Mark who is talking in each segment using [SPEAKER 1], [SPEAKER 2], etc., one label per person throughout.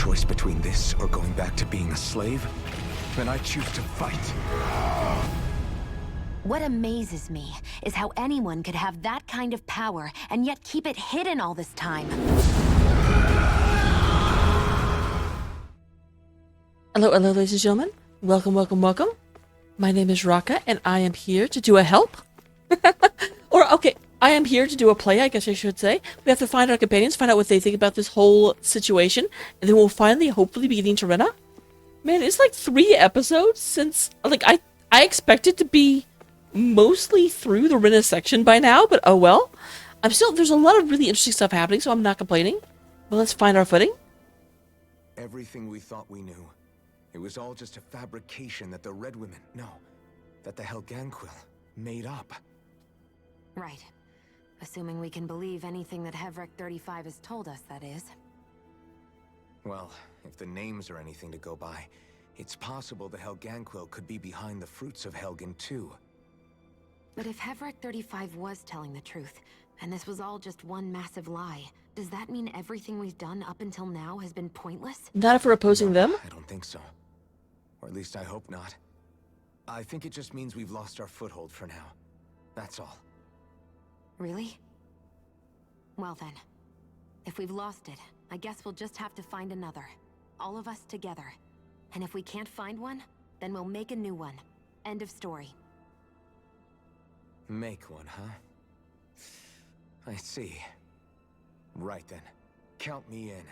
[SPEAKER 1] choice between this or going back to being a slave, then I choose to fight.
[SPEAKER 2] What amazes me is how anyone could have that kind of power and yet keep it hidden all this time.
[SPEAKER 3] Hello, ladies and gentlemen. Welcome. My name is Raka, and I am here to do a help. I am here to do a play, I guess I should say. We have to find our companions, find out what they think about this whole situation, and then we'll finally, hopefully, be getting to Rena. Man, it's like 3 episodes since, I expected to be mostly through the Rena section by now, but oh well. There's a lot of really interesting stuff happening, so I'm not complaining. But let's find our footing.
[SPEAKER 1] Everything we thought we knew, it was all just a fabrication that the Red Women, that the Helganquil made up.
[SPEAKER 2] Right. Assuming we can believe anything that Hevrek 35 has told us, that is.
[SPEAKER 1] Well, if the names are anything to go by, it's possible the Helganquil could be behind the fruits of Helgen too.
[SPEAKER 2] But if Hevrek 35 was telling the truth, and this was all just one massive lie, does that mean everything we've done up until now has been pointless?
[SPEAKER 3] Not if we're opposing them.
[SPEAKER 1] I don't think so. Or at least I hope not. I think it just means we've lost our foothold for now. That's all.
[SPEAKER 2] Really? Well then, if we've lost it, I guess we'll just have to find another. All of us together. And if we can't find one, then we'll make a new one. End of story.
[SPEAKER 1] Make one, huh? I see. Right then. Count me in.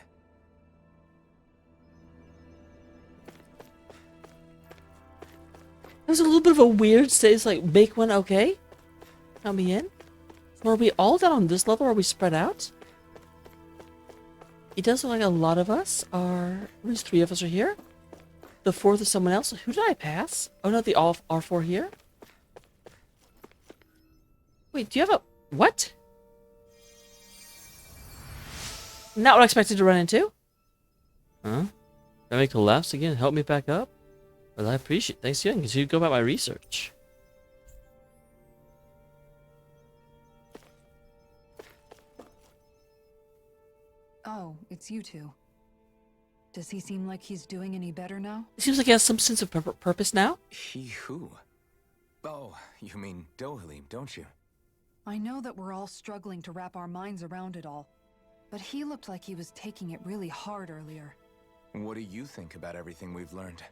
[SPEAKER 3] There's a little bit of a weird stage, like, make one, okay? Count me in. Or are we all down on this level, or are we spread out? It does look like a lot of us are... At least 3 of us are here. The 4th is someone else. Who did I pass? Oh, no, the all are 4 here. Wait, do you have a... What? Not what I expected to run into. Huh? Did I make the lefts again? Help me back up? Well, I appreciate it. Thanks again, because you go about my research.
[SPEAKER 4] Oh, it's you two. Does he seem like he's doing any better now?
[SPEAKER 3] It seems like he has some sense of purpose now.
[SPEAKER 1] He who? Oh, you mean Dohalim, don't you?
[SPEAKER 4] I know that we're all struggling to wrap our minds around it all, but he looked like he was taking it really hard earlier.
[SPEAKER 1] What do you think about everything we've learned?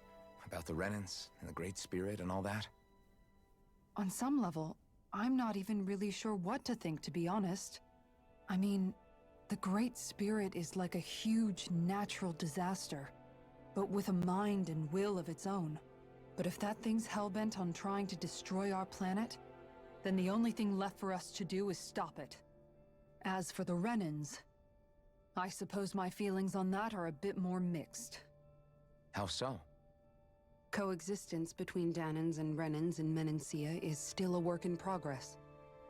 [SPEAKER 1] About the Renans and the Great Spirit and all that?
[SPEAKER 4] On some level, I'm not even really sure what to think, to be honest. I mean, the Great Spirit is like a huge natural disaster, but with a mind and will of its own. But if that thing's hellbent on trying to destroy our planet, then the only thing left for us to do is stop it. As for the Renans, I suppose my feelings on that are a bit more mixed.
[SPEAKER 1] How so?
[SPEAKER 4] Coexistence between Danans and Renans in Menancia is still a work in progress.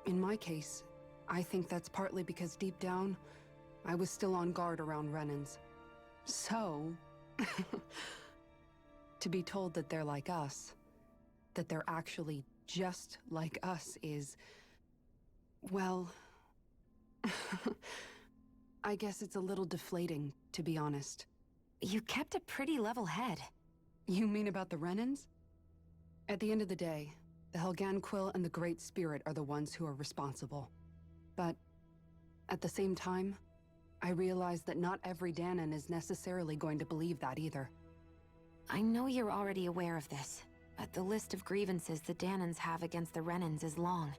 [SPEAKER 4] In my case, I think that's partly because deep down, I was still on guard around Renans. So, to be told that they're like us, that they're actually just like us is, well, I guess it's a little deflating, to be honest.
[SPEAKER 2] You kept a pretty level head.
[SPEAKER 4] You mean about the Renans? At the end of the day, the Helganquil and the Great Spirit are the ones who are responsible. But at the same time, I realize that not every Danan is necessarily going to believe that either.
[SPEAKER 2] I know you're already aware of this, but the list of grievances the Danans have against the Renans is long,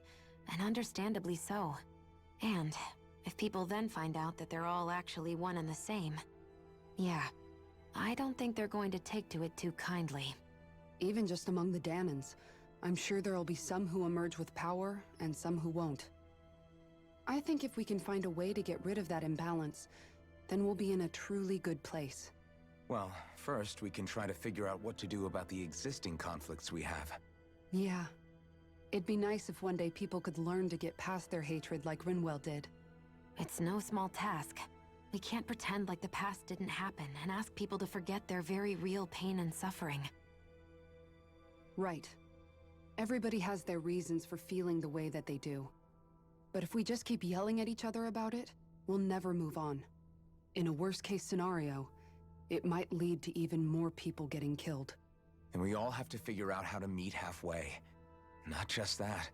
[SPEAKER 2] and understandably so. And if people then find out that they're all actually one and the same, yeah, I don't think they're going to take to it too kindly.
[SPEAKER 4] Even just among the Danans, I'm sure there'll be some who emerge with power and some who won't. I think if we can find a way to get rid of that imbalance, then we'll be in a truly good place.
[SPEAKER 1] Well, first we can try to figure out what to do about the existing conflicts we have.
[SPEAKER 4] Yeah. It'd be nice if one day people could learn to get past their hatred like Rinwell did.
[SPEAKER 2] It's no small task. We can't pretend like the past didn't happen and ask people to forget their very real pain and suffering.
[SPEAKER 4] Right. Everybody has their reasons for feeling the way that they do. But if we just keep yelling at each other about it, we'll never move on. In a worst-case scenario, It might lead to even more people getting killed.
[SPEAKER 1] And we all have to figure out how to meet halfway. Not just that,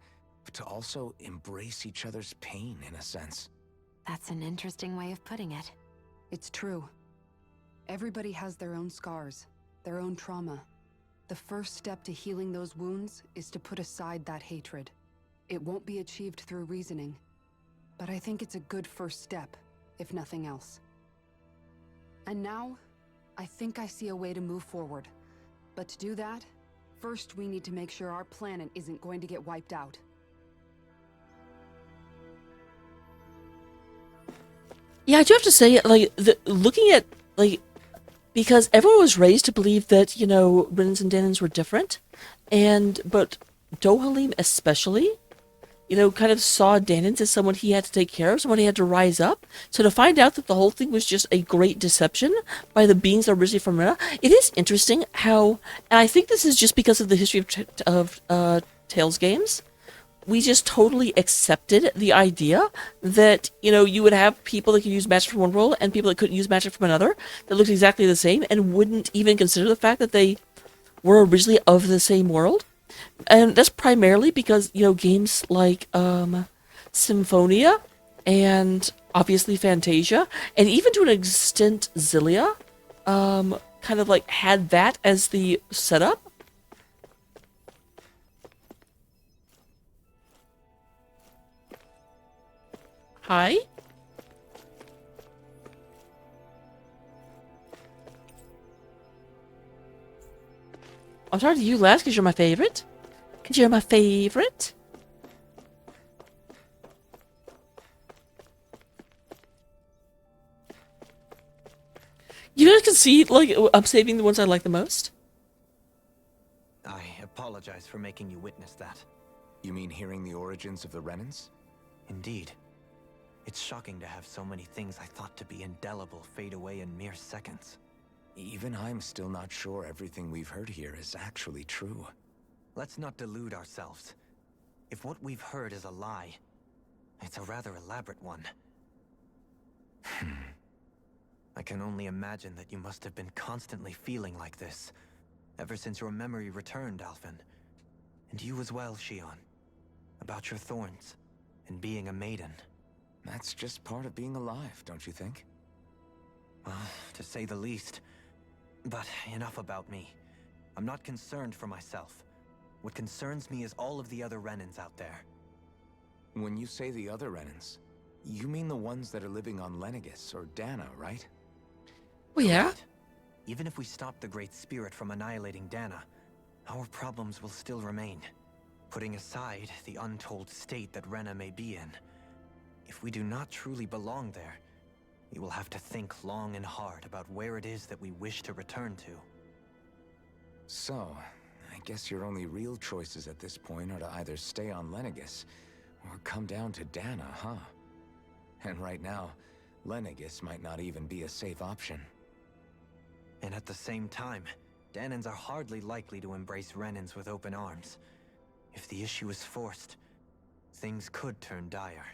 [SPEAKER 1] but to also embrace each other's pain, in a sense.
[SPEAKER 2] That's an interesting way of putting it.
[SPEAKER 4] It's true. Everybody has their own scars, their own trauma. The first step to healing those wounds is to put aside that hatred. It won't be achieved through reasoning, but I think it's a good first step, if nothing else. And now, I think I see a way to move forward. But to do that, first we need to make sure our planet isn't going to get wiped out.
[SPEAKER 3] Yeah, I do have to say, like, looking at, like, because everyone was raised to believe that, you know, Renans and Danans were different, but Dohalim especially, you know, kind of saw Danans as someone he had to take care of, someone he had to rise up. So to find out that the whole thing was just a great deception by the beings that are originally from Rena, it is interesting how, and I think this is just because of the history of Tales games, we just totally accepted the idea that, you know, you would have people that could use magic from one world and people that couldn't use magic from another that looked exactly the same and wouldn't even consider the fact that they were originally of the same world. And that's primarily because, you know, games like Symphonia and obviously Fantasia and even to an extent Xillia kind of like had that as the setup. Hi? I'm sorry to you last because you're my favorite. Because you're my favorite. You guys can see, like, I'm saving the ones I like the most.
[SPEAKER 5] I apologize for making you witness that.
[SPEAKER 1] You mean hearing the origins of the Renans?
[SPEAKER 5] Indeed. It's shocking to have so many things I thought to be indelible fade away in mere seconds.
[SPEAKER 1] Even I'm still not sure everything we've heard here is actually true.
[SPEAKER 5] Let's not delude ourselves. If what we've heard is a lie, it's a rather elaborate one. I can only imagine that you must have been constantly feeling like this, ever since your memory returned, Alphen. And you as well, Shion. About your thorns, and being a maiden.
[SPEAKER 1] That's just part of being alive, don't you think?
[SPEAKER 5] Well, to say the least. But enough about me. I'm not concerned for myself. What concerns me is all of the other Renans out there.
[SPEAKER 1] When you say the other Renans, you mean the ones that are living on Lenegis or Dana, right?
[SPEAKER 3] Well, yeah.
[SPEAKER 5] Correct. Even if we stop the Great Spirit from annihilating Dana, our problems will still remain. Putting aside the untold state that Rena may be in, if we do not truly belong there, we will have to think long and hard about where it is that we wish to return to.
[SPEAKER 1] So, I guess your only real choices at this point are to either stay on Lenegis or come down to Dana, huh? And right now, Lenegis might not even be a safe option.
[SPEAKER 5] And at the same time, Danans are hardly likely to embrace Renans with open arms. If the issue is forced, things could turn dire.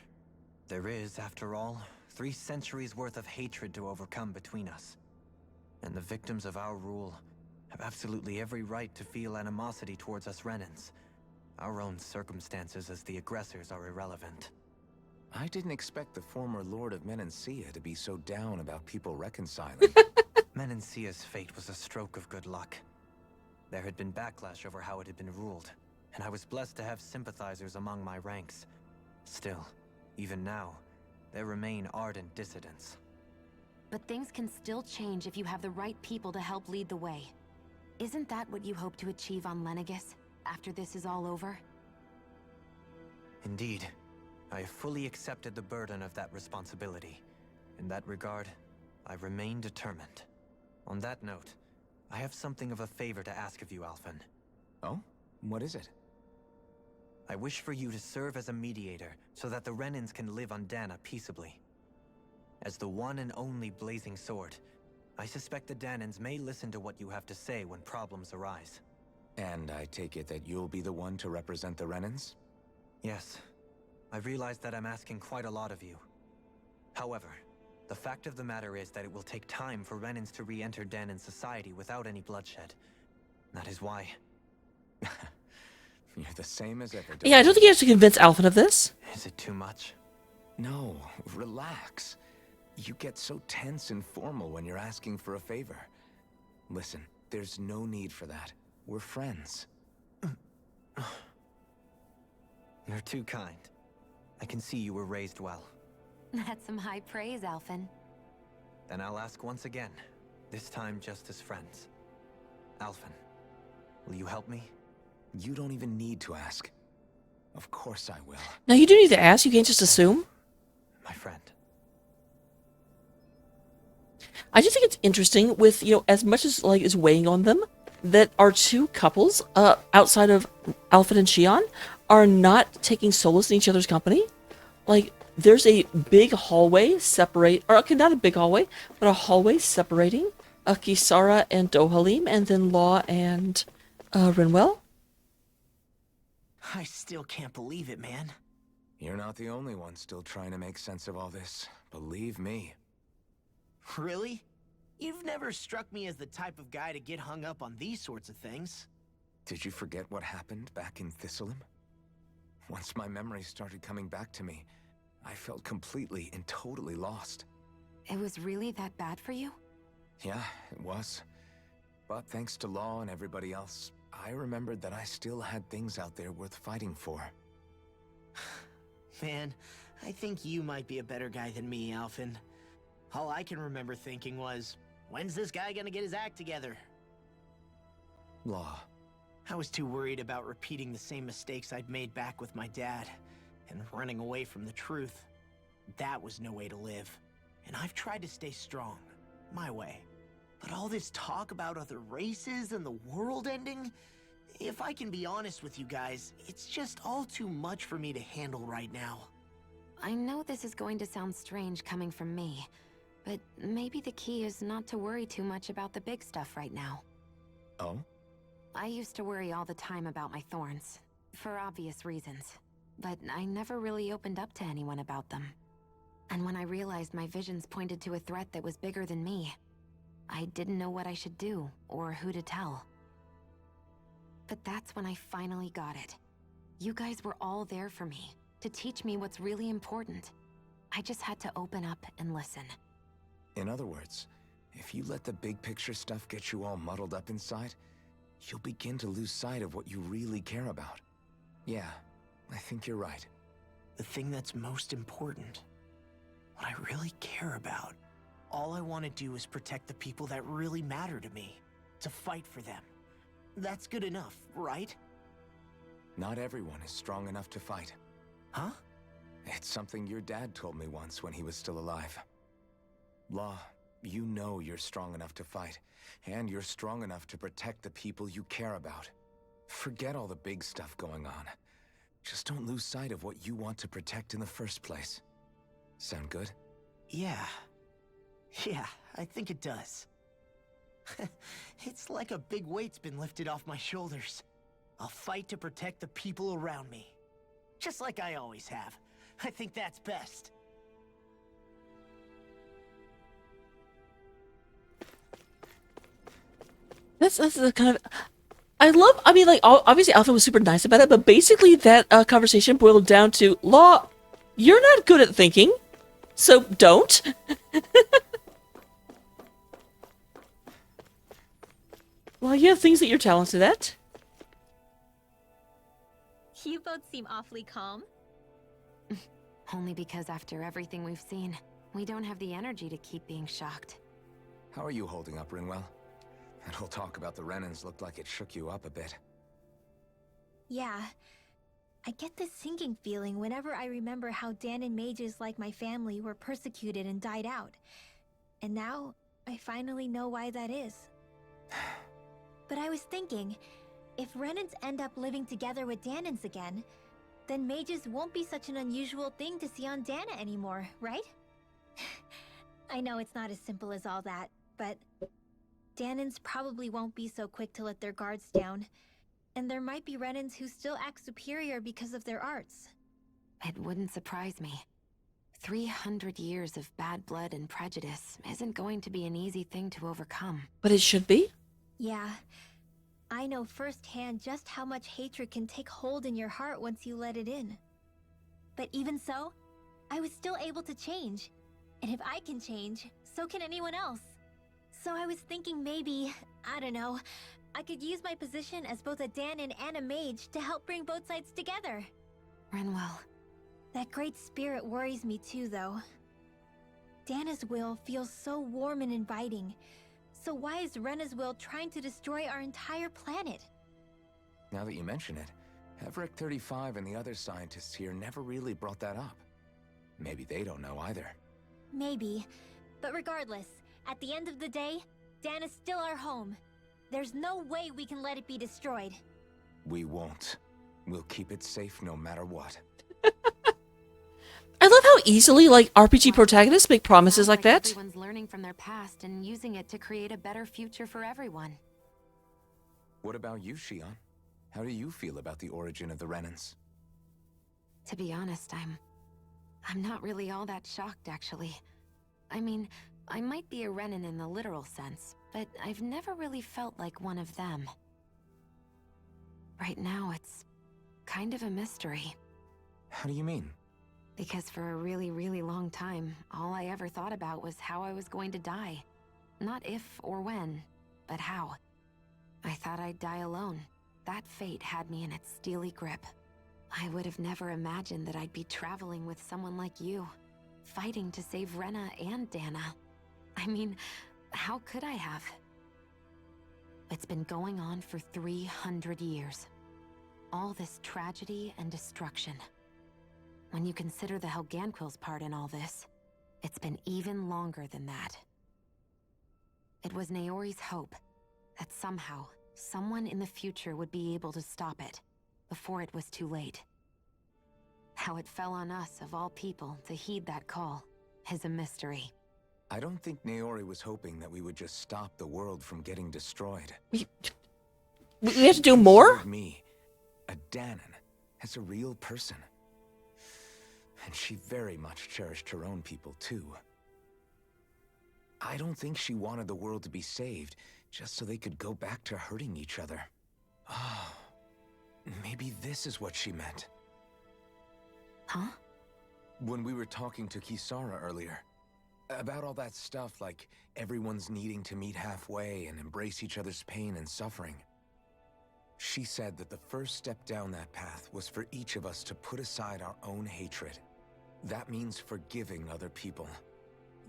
[SPEAKER 5] There is, after all, 3 centuries worth of hatred to overcome between us. And the victims of our rule have absolutely every right to feel animosity towards us Renans. Our own circumstances as the aggressors are irrelevant.
[SPEAKER 1] I didn't expect the former Lord of Menancia to be so down about people reconciling.
[SPEAKER 5] Menancia's fate was a stroke of good luck. There had been backlash over how it had been ruled, and I was blessed to have sympathizers among my ranks. Still, even now, there remain ardent dissidents.
[SPEAKER 2] But things can still change if you have the right people to help lead the way. Isn't that what you hope to achieve on Lenegis, after this is all over?
[SPEAKER 5] Indeed. I have fully accepted the burden of that responsibility. In that regard, I remain determined. On that note, I have something of a favor to ask of you, Alphen.
[SPEAKER 1] Oh? What is it?
[SPEAKER 5] I wish for you to serve as a mediator so that the Renans can live on Dana peaceably. As the one and only Blazing Sword, I suspect the Danans may listen to what you have to say when problems arise.
[SPEAKER 1] And I take it that you'll be the one to represent the Renans?
[SPEAKER 5] Yes. I realize that I'm asking quite a lot of you. However, The fact of the matter is that it will take time for Renans to re-enter Danan's society without any bloodshed. That is why.
[SPEAKER 1] You're the same as ever.
[SPEAKER 3] Yeah, I don't think you have to convince Alphen of this.
[SPEAKER 5] Is it too much?
[SPEAKER 1] No, relax. You get so tense and formal when you're asking for a favor. Listen, there's no need for that. We're friends.
[SPEAKER 5] You're too kind. I can see you were raised well.
[SPEAKER 2] That's some high praise, Alphen.
[SPEAKER 5] Then I'll ask once again, this time just as friends. Alphen, will you help me?
[SPEAKER 1] You don't even need to ask. Of course I will.
[SPEAKER 3] Now, you do need to ask. You can't just assume.
[SPEAKER 5] My friend.
[SPEAKER 3] I just think it's interesting with, you know, as much as, like, is weighing on them, that our two couples, outside of Alphen and Xion, are not taking solace in each other's company. Like, there's a big hallway or okay, not a big hallway, but a hallway separating Kisara and Dohalim, and then Law and Rinwell.
[SPEAKER 6] I still can't believe it, man.
[SPEAKER 1] You're not the only one still trying to make sense of all this. Believe me.
[SPEAKER 6] Really? You've never struck me as the type of guy to get hung up on these sorts of things.
[SPEAKER 1] Did you forget what happened back in Thistleum? Once my memories started coming back to me, I felt completely and totally lost.
[SPEAKER 2] It was really that bad for you?
[SPEAKER 1] Yeah, it was. But thanks to Law and everybody else, I remembered that I still had things out there worth fighting for.
[SPEAKER 6] Man, I think you might be a better guy than me, Alphen. All I can remember thinking was, when's this guy gonna get his act together?
[SPEAKER 1] Law.
[SPEAKER 6] I was too worried about repeating the same mistakes I'd made back with my dad, and running away from the truth. That was no way to live. And I've tried to stay strong, my way. But all this talk about other races and the world ending, if I can be honest with you guys, it's just all too much for me to handle right now.
[SPEAKER 2] I know this is going to sound strange coming from me, but maybe the key is not to worry too much about the big stuff right now.
[SPEAKER 1] Oh?
[SPEAKER 2] I used to worry all the time about my thorns, for obvious reasons, but I never really opened up to anyone about them. And when I realized my visions pointed to a threat that was bigger than me, I didn't know what I should do, or who to tell. But that's when I finally got it. You guys were all there for me, to teach me what's really important. I just had to open up and listen.
[SPEAKER 1] In other words, if you let the big picture stuff get you all muddled up inside, you'll begin to lose sight of what you really care about. Yeah, I think you're right.
[SPEAKER 6] The thing that's most important, what I really care about, all I want to do is protect the people that really matter to me, to fight for them. That's good enough, right?
[SPEAKER 1] Not everyone is strong enough to fight.
[SPEAKER 6] Huh?
[SPEAKER 1] It's something your dad told me once when he was still alive. Law, you know you're strong enough to fight, and you're strong enough to protect the people you care about. Forget all the big stuff going on. Just don't lose sight of what you want to protect in the first place. Sound good?
[SPEAKER 6] Yeah, I think it does. It's like a big weight's been lifted off my shoulders. I'll fight to protect the people around me. Just like I always have. I think that's best.
[SPEAKER 3] That's the kind of... I mean, like, obviously Alpha was super nice about it, but basically that conversation boiled down to, Law, you're not good at thinking, so don't. Well, you have things that you're talented at.
[SPEAKER 7] You both seem awfully calm.
[SPEAKER 2] Only because after everything we've seen, we don't have the energy to keep being shocked.
[SPEAKER 1] How are you holding up, Rinwell? That whole talk about the Renans looked like it shook you up a bit.
[SPEAKER 7] Yeah. I get this sinking feeling whenever I remember how Danan mages like my family were persecuted and died out. And now, I finally know why that is. But I was thinking, if Renans end up living together with Danans again, then mages won't be such an unusual thing to see on Dana anymore, right? I know it's not as simple as all that, but Danans probably won't be so quick to let their guards down. And there might be Renans who still act superior because of their arts.
[SPEAKER 2] It wouldn't surprise me. 300 years of bad blood and prejudice isn't going to be an easy thing to overcome.
[SPEAKER 3] But it should be.
[SPEAKER 7] Yeah. I know firsthand just how much hatred can take hold in your heart once you let it in. But even so, I was still able to change. And if I can change, so can anyone else. So I was thinking maybe, I don't know, I could use my position as both a Danon and a mage to help bring both sides together.
[SPEAKER 2] Renwell,
[SPEAKER 7] That great spirit worries me too, though. Dana's will feels so warm and inviting. So why is Rena's will trying to destroy our entire planet?
[SPEAKER 1] Now that you mention it, Everett 35 and the other scientists here never really brought that up. Maybe they don't know either.
[SPEAKER 7] Maybe. But regardless, at the end of the day, Dana's still our home. There's no way we can let it be destroyed.
[SPEAKER 1] We won't. We'll keep it safe no matter what.
[SPEAKER 3] I love how easily, like, RPG protagonists make promises
[SPEAKER 2] sounds
[SPEAKER 3] like that.
[SPEAKER 2] Everyone's learning from their past and using it to create a better future for everyone.
[SPEAKER 1] What about you, Shion? How do you feel about the origin of the Renans?
[SPEAKER 2] To be honest, I'm not really all that shocked, actually. I mean, I might be a Renan in the literal sense, but I've never really felt like one of them. Right now, it's kind of a mystery.
[SPEAKER 1] How do you mean?
[SPEAKER 2] Because for a really, really long time, all I ever thought about was how I was going to die. Not if or when, but how. I thought I'd die alone. That fate had me in its steely grip. I would have never imagined that I'd be traveling with someone like you, fighting to save Rena and Dana. I mean, how could I have? It's been going on for 300 years. All this tragedy and destruction. When you consider the Helganquil's part in all this, it's been even longer than that. It was Naori's hope that somehow, someone in the future would be able to stop it, before it was too late. How it fell on us, of all people, to heed that call, is a mystery.
[SPEAKER 1] I don't think Naori was hoping that we would just stop the world from getting destroyed.
[SPEAKER 3] We have to do more?
[SPEAKER 1] Considered me, a Danon, as a real person. And she very much cherished her own people, too. I don't think she wanted the world to be saved, just so they could go back to hurting each other. Oh, maybe this is what she meant.
[SPEAKER 2] Huh?
[SPEAKER 1] When we were talking to Kisara earlier, about all that stuff like everyone's needing to meet halfway and embrace each other's pain and suffering. She said that the first step down that path was for each of us to put aside our own hatred. That means forgiving other people,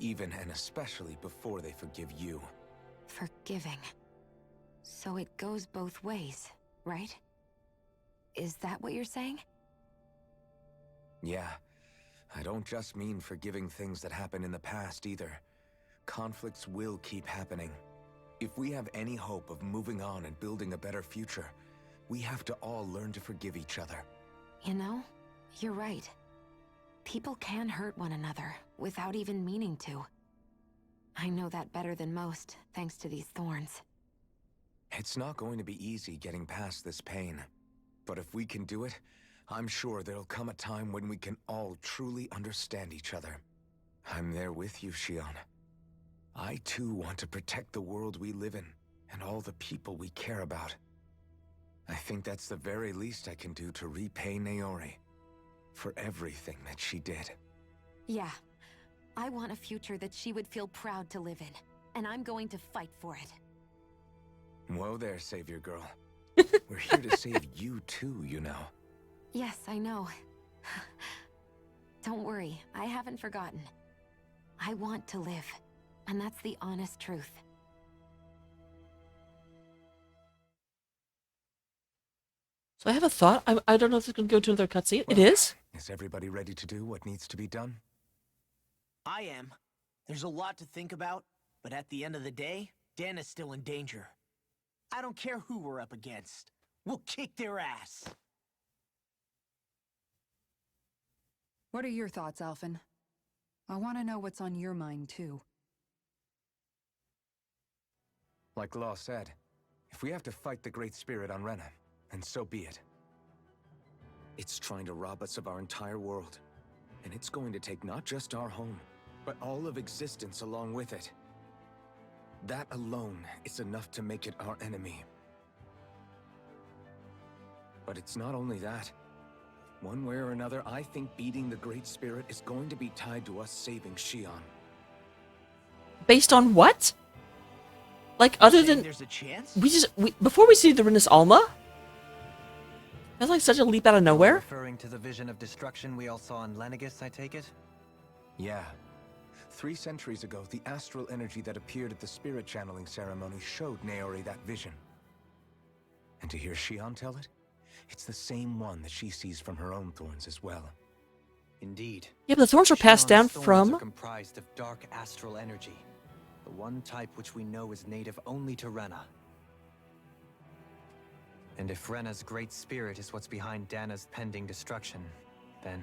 [SPEAKER 1] even and especially before they forgive you.
[SPEAKER 2] Forgiving. So it goes both ways, right? Is that what you're saying?
[SPEAKER 1] Yeah, I don't just mean forgiving things that happened in the past either. Conflicts will keep happening. If we have any hope of moving on and building a better future, we have to all learn to forgive each other.
[SPEAKER 2] You know, you're right. People can hurt one another without even meaning to. I know that better than most, thanks to these thorns.
[SPEAKER 1] It's not going to be easy getting past this pain. But if we can do it, I'm sure there'll come a time when we can all truly understand each other. I'm there with you, Shion. I too want to protect the world we live in, and all the people we care about. I think that's the very least I can do to repay Naori for everything that she did.
[SPEAKER 2] Yeah. I want a future that she would feel proud to live in, and I'm going to fight for it.
[SPEAKER 1] Whoa there, Savior Girl. We're here to save you too, you know.
[SPEAKER 2] Yes, I know. Don't worry, I haven't forgotten. I want to live, and that's the honest truth.
[SPEAKER 3] So I have a thought. I don't know if it's going to go to another cutscene. It
[SPEAKER 1] Well,
[SPEAKER 3] is?
[SPEAKER 1] Is everybody ready to do what needs to be done?
[SPEAKER 6] I am. There's a lot to think about, but at the end of the day, Dana's still in danger. I don't care who we're up against. We'll kick their ass.
[SPEAKER 4] What are your thoughts, Alphen? I want to know what's on your mind, too.
[SPEAKER 1] Like Law said, if we have to fight the Great Spirit on Rena, then so be it. It's trying to rob us of our entire world. And it's going to take not just our home, but all of existence along with it. That alone is enough to make it our enemy. But it's not only that. One way or another, I think beating the Great Spirit is going to be tied to us saving Xion.
[SPEAKER 3] Based on what? Like, other than...
[SPEAKER 6] There's a chance?
[SPEAKER 3] Before we see the Rinus Alma? That's like such a leap out of nowhere.
[SPEAKER 5] Referring to the vision of destruction we all saw in Lenegis, I take it?
[SPEAKER 1] Yeah. 3 centuries ago, the astral energy that appeared at the spirit channeling ceremony showed Naori that vision. And to hear Xion tell it, it's the same one that she sees from her own thorns as well.
[SPEAKER 5] Indeed.
[SPEAKER 3] Yeah, but the thorns were passed down
[SPEAKER 5] Xion's thorns
[SPEAKER 3] from...
[SPEAKER 5] are comprised of dark astral energy. The one type which we know is native only to Rena. And if Rena's great spirit is what's behind Dana's pending destruction, then...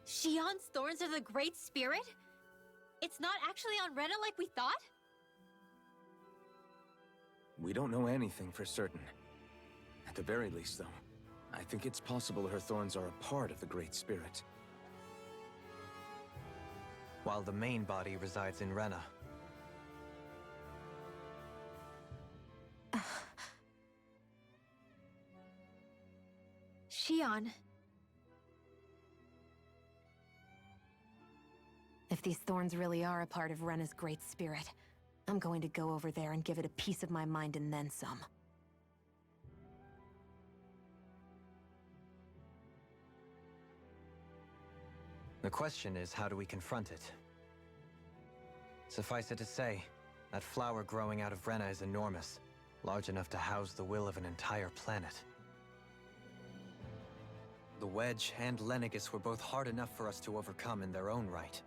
[SPEAKER 7] Xion's thorns are the Great Spirit? It's not actually on Rena like we thought?
[SPEAKER 1] We don't know anything for certain. At the very least, though, I think it's possible her thorns are a part of the Great Spirit.
[SPEAKER 5] While the main body resides in Rena.
[SPEAKER 7] Xion.
[SPEAKER 2] If these thorns really are a part of Rena's Great Spirit, I'm going to go over there and give it a piece of my mind and then some.
[SPEAKER 5] The question is, how do we confront it? Suffice it to say, that flower growing out of Rena is enormous, large enough to house the will of an entire planet. The Wedge and Lenegis were both hard enough for us to overcome in their own right.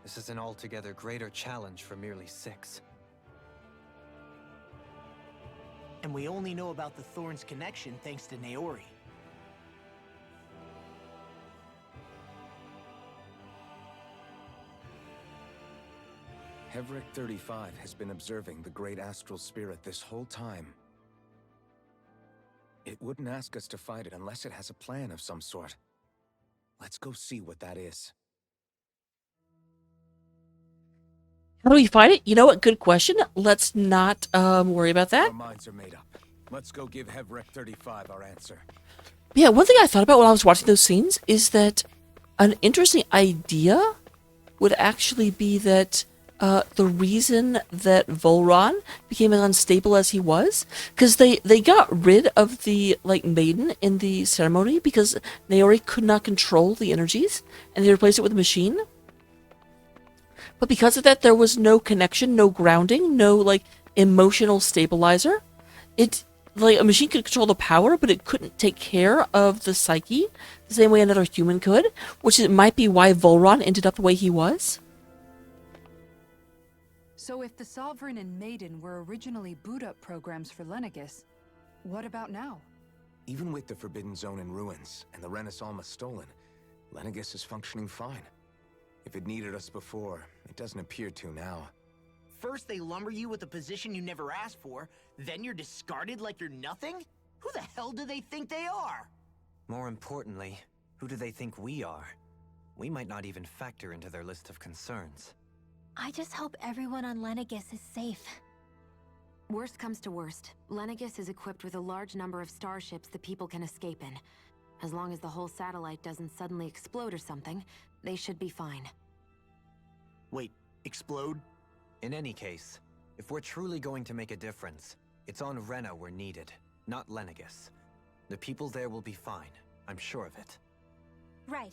[SPEAKER 5] This is an altogether greater challenge for merely 6.
[SPEAKER 6] And we only know about the Thorns connection thanks to Naori.
[SPEAKER 1] Hevric 35 has been observing the Great Astral Spirit this whole time. It wouldn't ask us to fight it unless it has a plan of some sort. Let's go see what that is.
[SPEAKER 3] How do we fight it? You know what? Good question. Let's not worry about that.
[SPEAKER 1] Our minds are made up. Let's go give Hevric 35 our answer.
[SPEAKER 3] Yeah, one thing I thought about while I was watching those scenes is that an interesting idea would actually be that the reason that Volron became as unstable as he was, because they got rid of the maiden in the ceremony because Naori could not control the energies, and they replaced it with a machine. But because of that, there was no connection, no grounding, no emotional stabilizer. A machine could control the power, but it couldn't take care of the psyche the same way another human could, which might be why Volron ended up the way he was.
[SPEAKER 4] So if the Sovereign and Maiden were originally boot-up programs for Lenegis, what about now?
[SPEAKER 1] Even with the Forbidden Zone in ruins and the Rinus Alma stolen, Lenegis is functioning fine. If it needed us before, it doesn't appear to now.
[SPEAKER 6] First they lumber you with a position you never asked for, then you're discarded like you're nothing? Who the hell do they think they are?
[SPEAKER 5] More importantly, who do they think we are? We might not even factor into their list of concerns.
[SPEAKER 7] I just hope everyone on Lenegis is safe.
[SPEAKER 2] Worst comes to worst, Lenegis is equipped with a large number of starships that people can escape in. As long as the whole satellite doesn't suddenly explode or something, they should be fine.
[SPEAKER 6] Wait, explode?
[SPEAKER 5] In any case, if we're truly going to make a difference, it's on Rena we're needed, not Lenegis. The people there will be fine, I'm sure of it.
[SPEAKER 7] Right.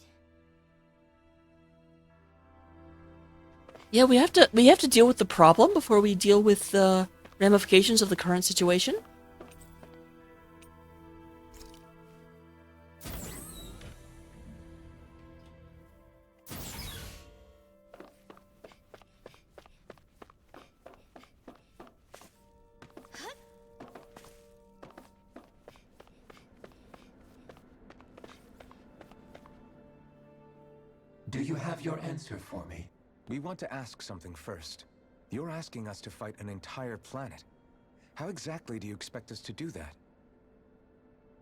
[SPEAKER 3] Yeah, we have to deal with the problem before we deal with the ramifications of the current situation.
[SPEAKER 8] Do you have your answer for me?
[SPEAKER 1] We want to ask something first. You're asking us to fight an entire planet. How exactly do you expect us to do that?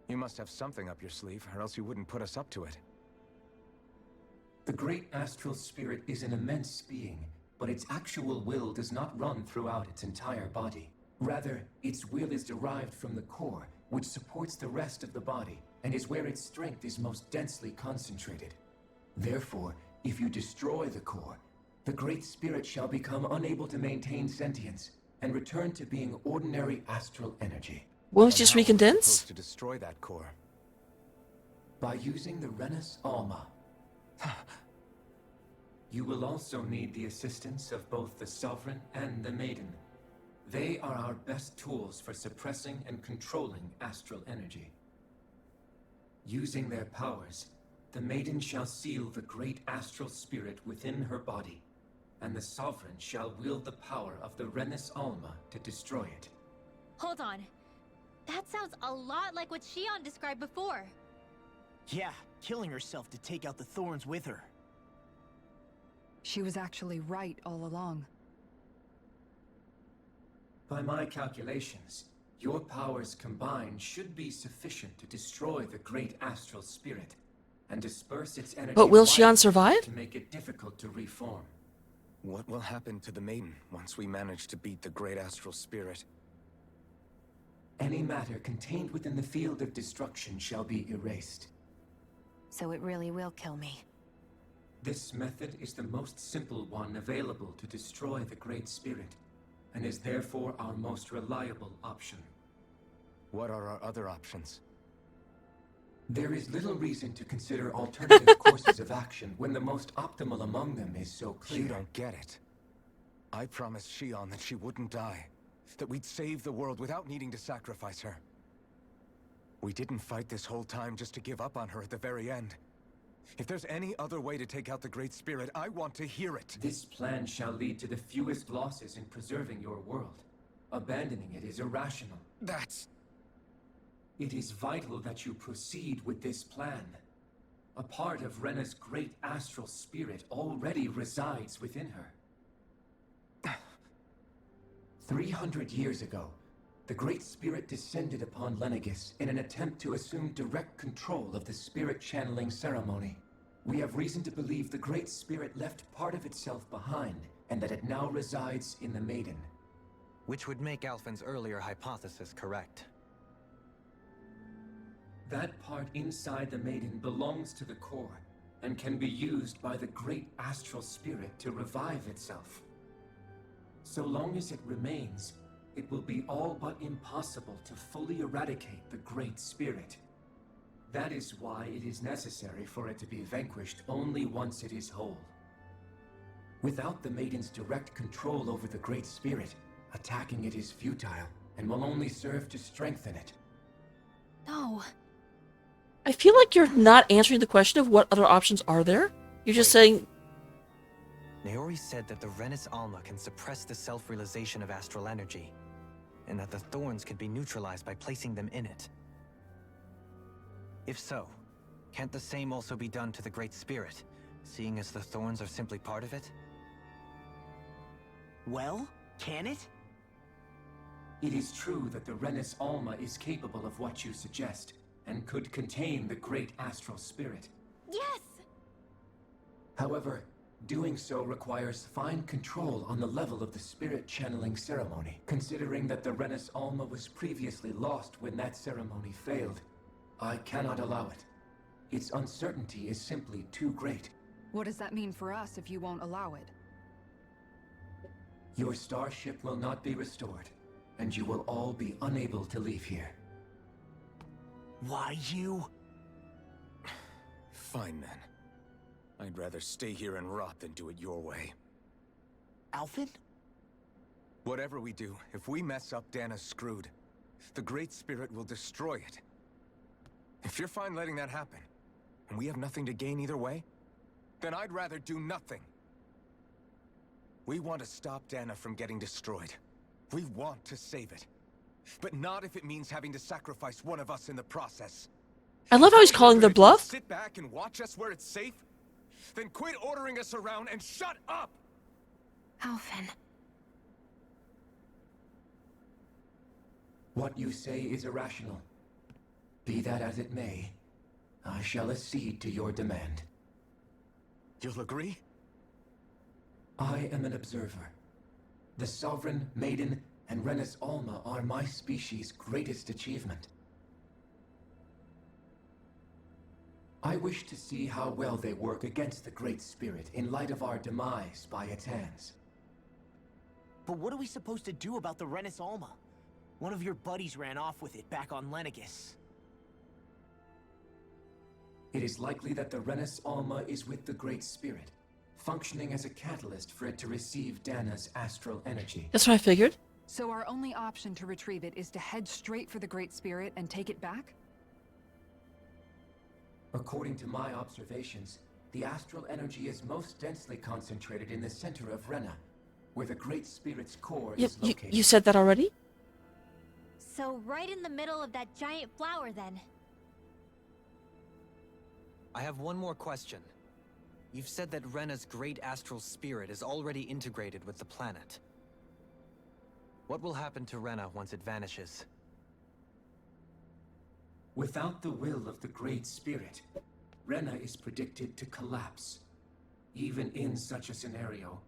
[SPEAKER 1] You must have something up your sleeve, or else you wouldn't put us up to it.
[SPEAKER 8] The great astral spirit is an immense being, but its actual will does not run throughout its entire body. Rather, its will is derived from the core, which supports the rest of the body, and is where its strength is most densely concentrated. Therefore, if you destroy the core, the Great Spirit shall become unable to maintain sentience, and return to being ordinary astral energy.
[SPEAKER 3] Won't it
[SPEAKER 1] And
[SPEAKER 3] just
[SPEAKER 1] how are we
[SPEAKER 3] recondense?
[SPEAKER 1] supposed to destroy that core?
[SPEAKER 8] By using the Renus Alma. You will also need the assistance of both the Sovereign and the Maiden. They are our best tools for suppressing and controlling astral energy. Using their powers, the Maiden shall seal the great astral spirit within her body, and the Sovereign shall wield the power of the Renus Alma to destroy it.
[SPEAKER 7] Hold on. That sounds a lot like what Shion described before.
[SPEAKER 6] Yeah, killing herself to take out the thorns with her.
[SPEAKER 4] She was actually right all along.
[SPEAKER 8] By my calculations, your powers combined should be sufficient to destroy the great astral spirit and disperse its energy.
[SPEAKER 3] But will
[SPEAKER 8] widely
[SPEAKER 3] Shion survive?
[SPEAKER 8] to make it difficult to reform.
[SPEAKER 1] What will happen to the Maiden once we manage to beat the great astral spirit?
[SPEAKER 8] Any matter contained within the field of destruction shall be erased.
[SPEAKER 2] So it really will kill me.
[SPEAKER 8] This method is the most simple one available to destroy the Great Spirit, and is therefore our most reliable option.
[SPEAKER 1] What are our other options?
[SPEAKER 8] There is little reason to consider alternative courses of action when the most optimal among them is so clear.
[SPEAKER 1] You don't get it. I promised Shion that she wouldn't die, that we'd save the world without needing to sacrifice her. We didn't fight this whole time just to give up on her at the very end. If there's any other way to take out the Great Spirit, I want to hear it.
[SPEAKER 8] This plan shall lead to the fewest losses in preserving your world. Abandoning it is irrational.
[SPEAKER 1] That's...
[SPEAKER 8] It is vital that you proceed with this plan. A part of Rena's great astral spirit already resides within her. 300 years ago, the Great Spirit descended upon Lenegis in an attempt to assume direct control of the spirit channeling ceremony. We have reason to believe the Great Spirit left part of itself behind, and that it now resides in the Maiden.
[SPEAKER 5] Which would make Alphen's earlier hypothesis correct.
[SPEAKER 8] That part inside the Maiden belongs to the core, and can be used by the great astral spirit to revive itself. So long as it remains, it will be all but impossible to fully eradicate the Great Spirit. That is why it is necessary for it to be vanquished only once it is whole. Without the Maiden's direct control over the Great Spirit, attacking it is futile, and will only serve to strengthen it.
[SPEAKER 7] No.
[SPEAKER 3] I feel like you're not answering the question of what other options are there. You're just saying,
[SPEAKER 5] Naori said that the Renus Alma can suppress the self-realization of astral energy, and that the thorns could be neutralized by placing them in it. If so, can't the same also be done to the Great Spirit, seeing as the thorns are simply part of it?
[SPEAKER 6] Well, can it?
[SPEAKER 8] It is true that the Renus Alma is capable of what you suggest, and could contain the great astral spirit.
[SPEAKER 7] Yes!
[SPEAKER 8] However, doing so requires fine control on the level of the spirit channeling ceremony, considering that the Renus Alma was previously lost when that ceremony failed. I cannot allow it. Its uncertainty is simply too great.
[SPEAKER 4] What does that mean for us if you won't allow it?
[SPEAKER 8] Your starship will not be restored, and you will all be unable to leave here.
[SPEAKER 6] Why you?
[SPEAKER 1] Fine then. I'd rather stay here and rot than do it your way.
[SPEAKER 6] Alphen?
[SPEAKER 1] Whatever we do, if we mess up, Dana's screwed. The Great Spirit will destroy it. If you're fine letting that happen, and we have nothing to gain either way, then I'd rather do nothing. We want to stop Dana from getting destroyed. We want to save it. But not if it means having to sacrifice one of us in the process.
[SPEAKER 3] I love how he's calling their bluff.
[SPEAKER 1] Sit back and watch us where it's safe? Then quit ordering us around and shut up!
[SPEAKER 2] Alphen.
[SPEAKER 8] What you say is irrational. Be that as it may, I shall accede to your demand.
[SPEAKER 1] You'll agree?
[SPEAKER 8] I am an observer. The Sovereign, Maiden, and Rena's Alma are my species' greatest achievement. I wish to see how well they work against the Great Spirit in light of our demise by its hands.
[SPEAKER 6] But what are we supposed to do about the Renis Alma? One of your buddies ran off with it back on Lenegis.
[SPEAKER 8] It is likely that the Renis Alma is with the Great Spirit, functioning as a catalyst for it to receive Dana's astral energy.
[SPEAKER 3] That's what I figured.
[SPEAKER 4] So our only option to retrieve it is to head straight for the Great Spirit and take it back?
[SPEAKER 8] According to my observations, the astral energy is most densely concentrated in the center of Rena, where the Great Spirit's core
[SPEAKER 3] Yep,
[SPEAKER 8] is located.
[SPEAKER 3] you said that already?
[SPEAKER 7] So right in the middle of that giant flower then.
[SPEAKER 5] I have one more question. You've said that Rena's great astral spirit is already integrated with the planet. What will happen to Rena once it vanishes?
[SPEAKER 8] Without the will of the Great Spirit, Rena is predicted to collapse. Even in such a scenario,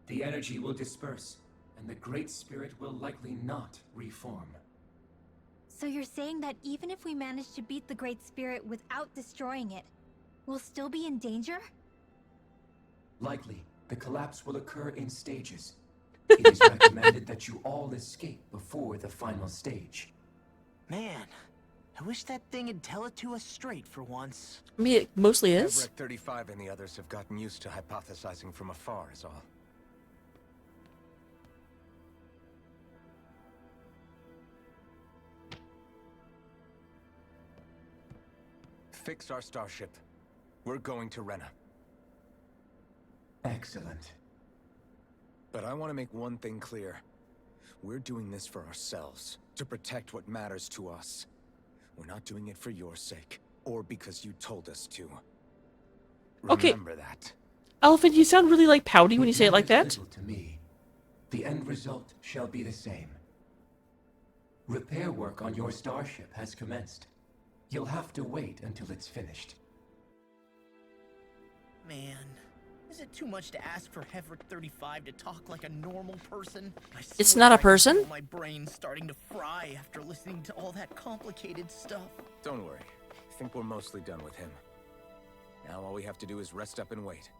[SPEAKER 8] the energy will disperse, and the Great Spirit will likely not reform.
[SPEAKER 7] So you're saying that even if we manage to beat the Great Spirit without destroying it, we'll still be in danger?
[SPEAKER 8] Likely, the collapse will occur in stages. It is recommended that you all escape before the final stage.
[SPEAKER 6] Man, I wish that thing would tell it to us straight for once.
[SPEAKER 3] I mean, it mostly is.
[SPEAKER 1] Everett 35 and the others have gotten used to hypothesizing from afar is all. Fix our starship. We're going to Rena.
[SPEAKER 8] Excellent.
[SPEAKER 1] But I want to make one thing clear. We're doing this for ourselves, to protect what matters to us. We're not doing it for your sake, or because you told us to.
[SPEAKER 3] Okay.
[SPEAKER 1] Remember that.
[SPEAKER 3] Elephant, you sound really like pouty when you say it like that.
[SPEAKER 8] matters little to me. The end result shall be the same. Repair work on your starship has commenced. You'll have to wait until it's finished.
[SPEAKER 6] Man, is it too much to ask for Everett 35 to talk like a normal person?
[SPEAKER 3] It's
[SPEAKER 6] swear
[SPEAKER 3] not a
[SPEAKER 6] I can
[SPEAKER 3] person.
[SPEAKER 6] feel my brain's starting to fry after listening to all that complicated stuff.
[SPEAKER 1] Don't worry. I think we're mostly done with him. Now all we have to do is rest up and wait.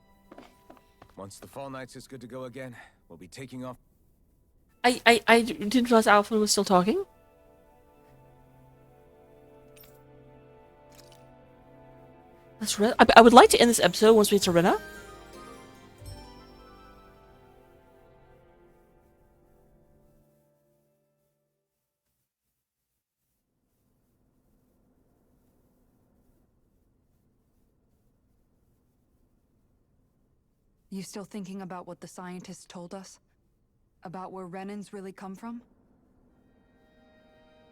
[SPEAKER 1] Once the Fall Knights is good to go again, we'll be taking off.
[SPEAKER 3] I didn't realize Alpha was still talking. That's right. I would like to end this episode once we get to Rena.
[SPEAKER 4] You still thinking about what the scientists told us? About where Renans really come from?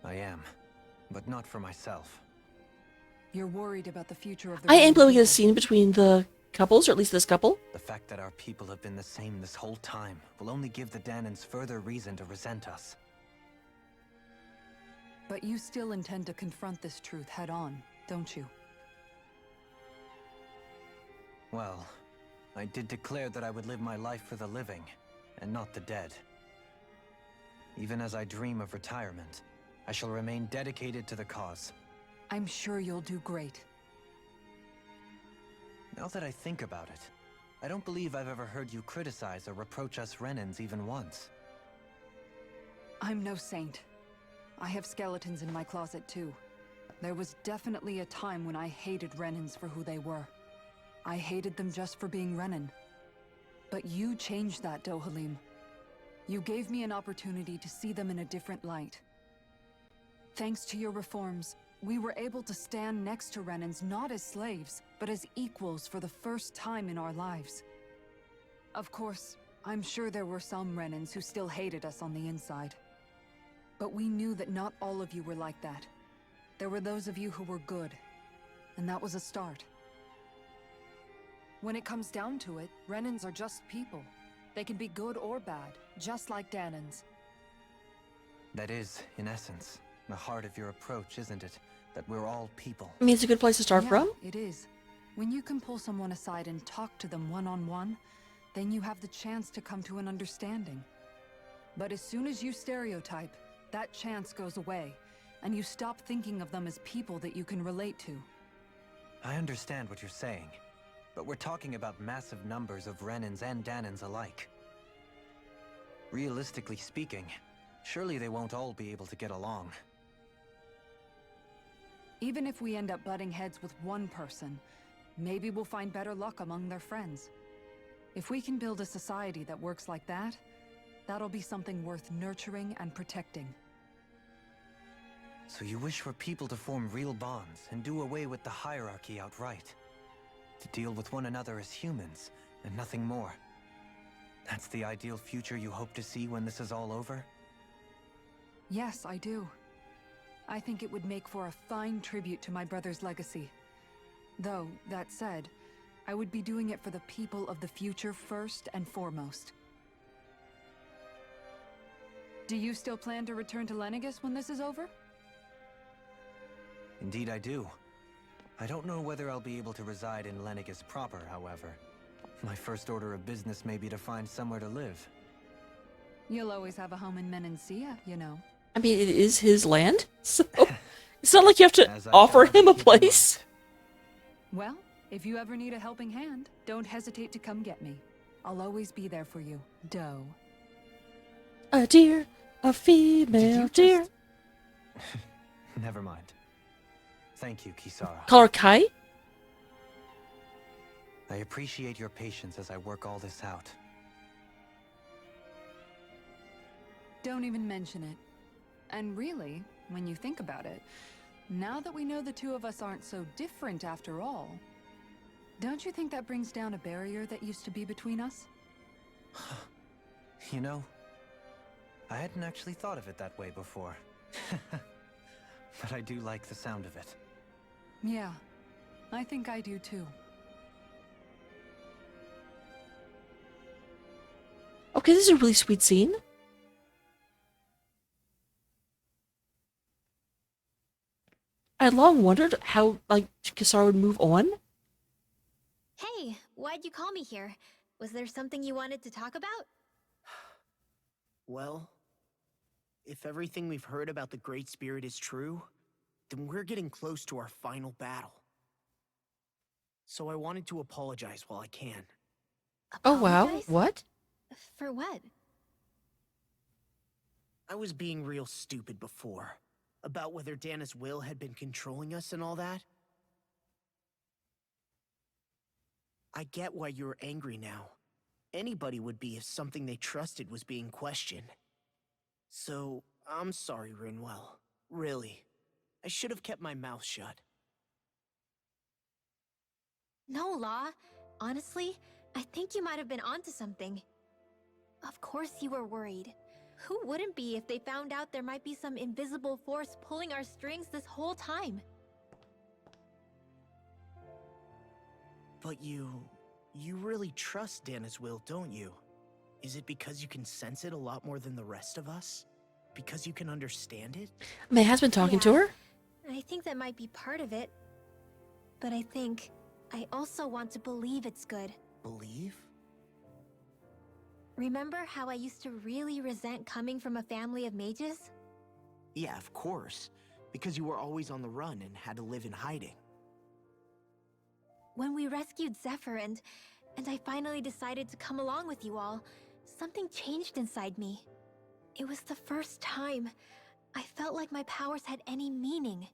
[SPEAKER 5] I am, but not for myself.
[SPEAKER 4] You're worried about the future of the
[SPEAKER 3] I am
[SPEAKER 4] Renan
[SPEAKER 3] blowing a
[SPEAKER 4] people.
[SPEAKER 3] scene between the couples, or at least this couple.
[SPEAKER 5] The fact that our people have been the same this whole time will only give the Danans further reason to resent us.
[SPEAKER 4] But you still intend to confront this truth head-on, don't you?
[SPEAKER 5] Well, I did declare that I would live my life for the living, and not the dead. Even as I dream of retirement, I shall remain dedicated to the cause.
[SPEAKER 4] I'm sure you'll do great.
[SPEAKER 5] Now that I think about it, I don't believe I've ever heard you criticize or reproach us Renans even once.
[SPEAKER 4] I'm no saint. I have skeletons in my closet too. There was definitely a time when I hated Renans for who they were. I hated them just for being Renan. But you changed that, Dohalim. You gave me an opportunity to see them in a different light. Thanks to your reforms, we were able to stand next to Renans not as slaves, but as equals for the first time in our lives. Of course, I'm sure there were some Renans who still hated us on the inside. But we knew that not all of you were like that. There were those of you who were good, and that was a start. When it comes down to it, Renans are just people. They can be good or bad, just like Danans.
[SPEAKER 5] That is, in essence, the heart of your approach, isn't it? That we're all people.
[SPEAKER 3] I mean, it's a good place to start
[SPEAKER 4] Yeah,
[SPEAKER 3] from.
[SPEAKER 4] it is. When you can pull someone aside and talk to them one-on-one, then you have the chance to come to an understanding. But as soon as you stereotype, that chance goes away, and you stop thinking of them as people that you can relate to.
[SPEAKER 5] I understand what you're saying, but we're talking about massive numbers of Renans and Danans alike. Realistically speaking, surely they won't all be able to get along.
[SPEAKER 4] Even if we end up butting heads with one person, maybe we'll find better luck among their friends. If we can build a society that works like that, that'll be something worth nurturing and protecting.
[SPEAKER 5] So you wish for people to form real bonds and do away with the hierarchy outright? To deal with one another as humans, and nothing more? That's the ideal future you hope to see when this is all over?
[SPEAKER 4] Yes, I do. I think it would make for a fine tribute to my brother's legacy. Though, that said, I would be doing it for the people of the future first and foremost. Do you still plan to return to Lenegis when this is over?
[SPEAKER 5] Indeed I do. I don't know whether I'll be able to reside in Lenegis proper, however. My first order of business may be to find somewhere to live.
[SPEAKER 4] You'll always have a home in Menancia, you know.
[SPEAKER 3] I mean, it is his land, so it's not like you have to
[SPEAKER 5] As I
[SPEAKER 3] offer
[SPEAKER 5] found
[SPEAKER 3] him a
[SPEAKER 5] it, keep in
[SPEAKER 3] place.
[SPEAKER 4] Well, if you ever need a helping hand, don't hesitate to come get me. I'll always be there for you, Doe.
[SPEAKER 3] A deer, a female deer.
[SPEAKER 5] Never mind. Thank you, Kisara.
[SPEAKER 3] Call her Kai?
[SPEAKER 5] I appreciate your patience as I work all this out.
[SPEAKER 4] Don't even mention it. And really, when you think about it, now that we know the two of us aren't so different after all, don't you think that brings down a barrier that used to be between us?
[SPEAKER 5] You know, I hadn't actually thought of it that way before. But I do like the sound of it.
[SPEAKER 4] Yeah, I think I do too.
[SPEAKER 3] Okay, this is a really sweet scene. I had long wondered how, like, Kisara would move on.
[SPEAKER 7] Hey, why'd you call me here? Was there something you wanted to talk about?
[SPEAKER 6] Well, if everything we've heard about the Great Spirit is true, then we're getting close to our final battle. So I wanted to apologize while I can.
[SPEAKER 3] Oh, wow.
[SPEAKER 7] Apologize?
[SPEAKER 3] What?
[SPEAKER 7] For what?
[SPEAKER 6] I was being real stupid before, about whether Dana's will had been controlling us and all that. I get why you're angry now. Anybody would be if something they trusted was being questioned. So, I'm sorry, Rinwell. Really. I should have kept my mouth shut.
[SPEAKER 7] No, Law. Honestly, I think you might have been onto something. Of course you were worried. Who wouldn't be if they found out there might be some invisible force pulling our strings this whole time?
[SPEAKER 6] But you really trust Dana's will, don't you? Is it because you can sense it a lot more than the rest of us? Because you can understand it?
[SPEAKER 3] May has been talking to
[SPEAKER 7] Yeah.
[SPEAKER 3] her.
[SPEAKER 7] I think that might be part of it. But I think I also want to believe it's good.
[SPEAKER 6] Believe?
[SPEAKER 7] Remember how I used to really resent coming from a family of mages?
[SPEAKER 6] Yeah, of course. Because you were always on the run and had to live in hiding.
[SPEAKER 7] When we rescued Zephyr and I finally decided to come along with you all, something changed inside me. It was the first time I felt like my powers had any meaning,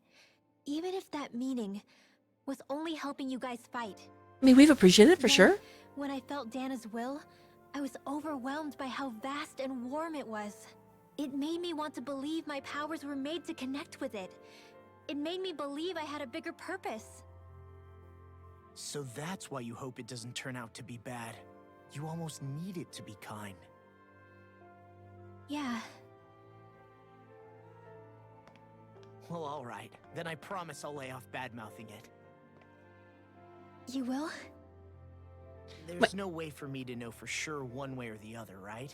[SPEAKER 7] even if that meaning was only helping you guys fight.
[SPEAKER 3] I mean, we've appreciated it for
[SPEAKER 7] Then,
[SPEAKER 3] sure.
[SPEAKER 7] When I felt Dana's will, I was overwhelmed by how vast and warm it was. It made me want to believe my powers were made to connect with it. It made me believe I had a bigger purpose.
[SPEAKER 6] So that's why you hope it doesn't turn out to be bad. You almost need it to be kind.
[SPEAKER 7] Yeah.
[SPEAKER 6] Well, alright. Then I promise I'll lay off bad-mouthing it.
[SPEAKER 7] You will?
[SPEAKER 6] There's no way for me to know for sure one way or the other, right?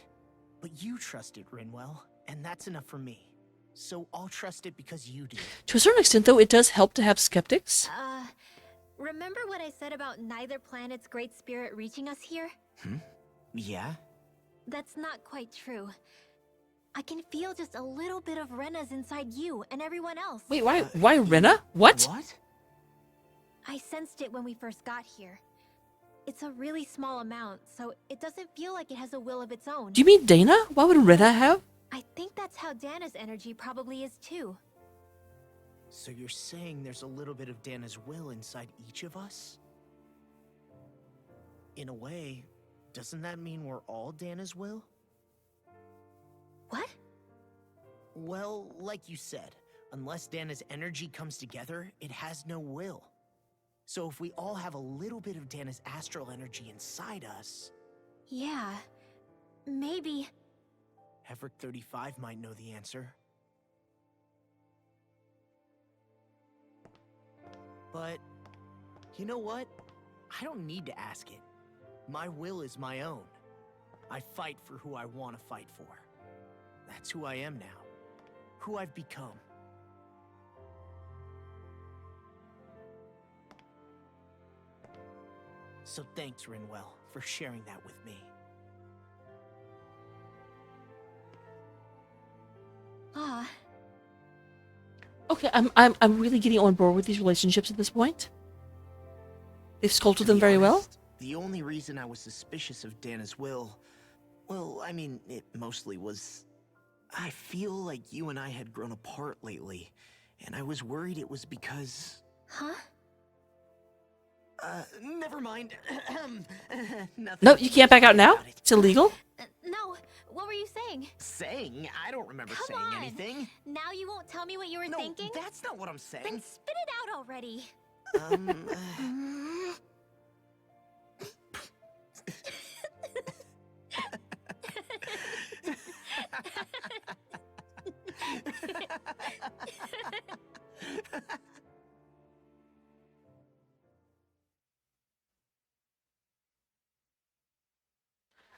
[SPEAKER 6] But you trust it, Rinwell, and that's enough for me. So I'll trust it because you do.
[SPEAKER 3] To a certain extent, though, it does help to have skeptics.
[SPEAKER 7] remember what I said about neither planet's great spirit reaching us here?
[SPEAKER 6] Yeah?
[SPEAKER 7] That's not quite true. I can feel just a little bit of Rena's inside you and everyone else.
[SPEAKER 3] Wait, why Rena? What?
[SPEAKER 6] What?
[SPEAKER 7] I sensed it when we first got here. It's a really small amount, so it doesn't feel like it has a will of its own.
[SPEAKER 3] Do you mean Dana? What would Rena have?
[SPEAKER 7] I think that's how Dana's energy probably is too.
[SPEAKER 6] So you're saying there's a little bit of Dana's will inside each of us? In a way, doesn't that mean we're all Dana's will?
[SPEAKER 7] What?
[SPEAKER 6] Well, like you said, unless Dana's energy comes together, it has no will. So if we all have a little bit of Dana's astral energy inside us...
[SPEAKER 7] Yeah, maybe...
[SPEAKER 6] Hevrick 35 might know the answer. But, you know what? I don't need to ask it. My will is my own. I fight for who I want to fight for. That's who I am now. Who I've become. So thanks, Rinwell, for sharing that with me.
[SPEAKER 7] Ah,
[SPEAKER 3] Okay, I'm really getting on board with these relationships at this point. They've sculpted them very well.
[SPEAKER 6] The only reason I was suspicious of Dana's will, well, I mean, it mostly was... I feel like you and I had grown apart lately, and I was worried it was because...
[SPEAKER 7] huh?
[SPEAKER 6] Never mind. Nothing.
[SPEAKER 3] No, you can't back out now?
[SPEAKER 6] About it.
[SPEAKER 3] It's illegal?
[SPEAKER 7] No, what were you saying?
[SPEAKER 6] Saying? I don't remember
[SPEAKER 7] Come
[SPEAKER 6] saying
[SPEAKER 7] on.
[SPEAKER 6] anything.
[SPEAKER 7] Now you won't tell me what you were
[SPEAKER 6] No,
[SPEAKER 7] thinking?
[SPEAKER 6] that's not what I'm saying.
[SPEAKER 7] Then spit it out already.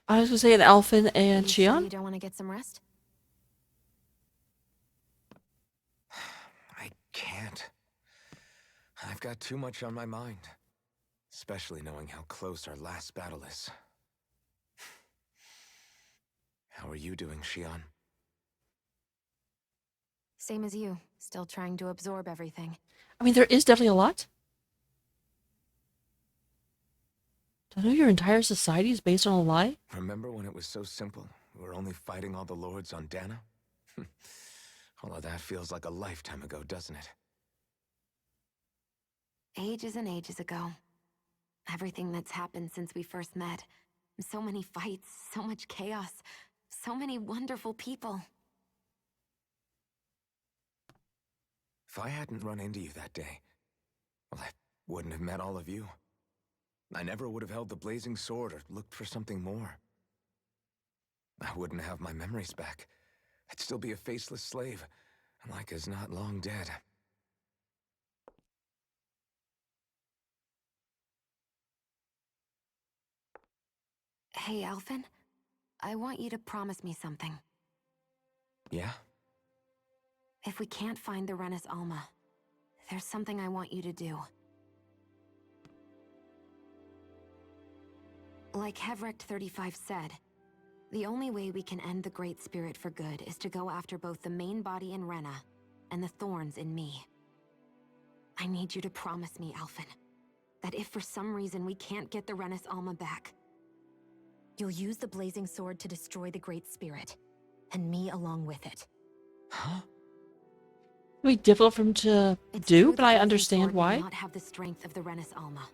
[SPEAKER 3] I was gonna say an Alphen and
[SPEAKER 2] You sure
[SPEAKER 3] Cheon.
[SPEAKER 2] you don't want to get some rest?
[SPEAKER 1] I can't. I've got too much on my mind. Especially knowing how close our last battle is. How are you doing, Xion?
[SPEAKER 2] Same as you. Still trying to absorb everything.
[SPEAKER 3] I mean, there is definitely a lot. Do I know your entire society is based on a lie?
[SPEAKER 1] Remember when it was so simple? We were only fighting all the lords on Dana? All of that feels like a lifetime ago, doesn't it?
[SPEAKER 2] Ages and ages ago. Everything that's happened since we first met. So many fights, so much chaos, so many wonderful people.
[SPEAKER 1] If I hadn't run into you that day, well, I wouldn't have met all of you. I never would have held the blazing sword or looked for something more. I wouldn't have my memories back. I'd still be a faceless slave, like as not long dead.
[SPEAKER 2] Hey, Alphen. I want you to promise me something.
[SPEAKER 1] Yeah?
[SPEAKER 2] If we can't find the Renis Alma, there's something I want you to do. Like Hevrick 35 said, the only way we can end the Great Spirit for good is to go after both the main body in Rena and the thorns in me. I need you to promise me, Alphen, that if for some reason we can't get the Renis Alma back, you'll use the blazing sword to destroy the Great Spirit, and me along with it.
[SPEAKER 1] Huh?
[SPEAKER 3] It would be difficult for him to
[SPEAKER 2] It's
[SPEAKER 3] do,
[SPEAKER 2] true
[SPEAKER 3] but
[SPEAKER 2] the
[SPEAKER 3] I
[SPEAKER 2] blazing
[SPEAKER 3] understand
[SPEAKER 2] sword may
[SPEAKER 3] why.
[SPEAKER 2] not have the strength of the Renis Alma.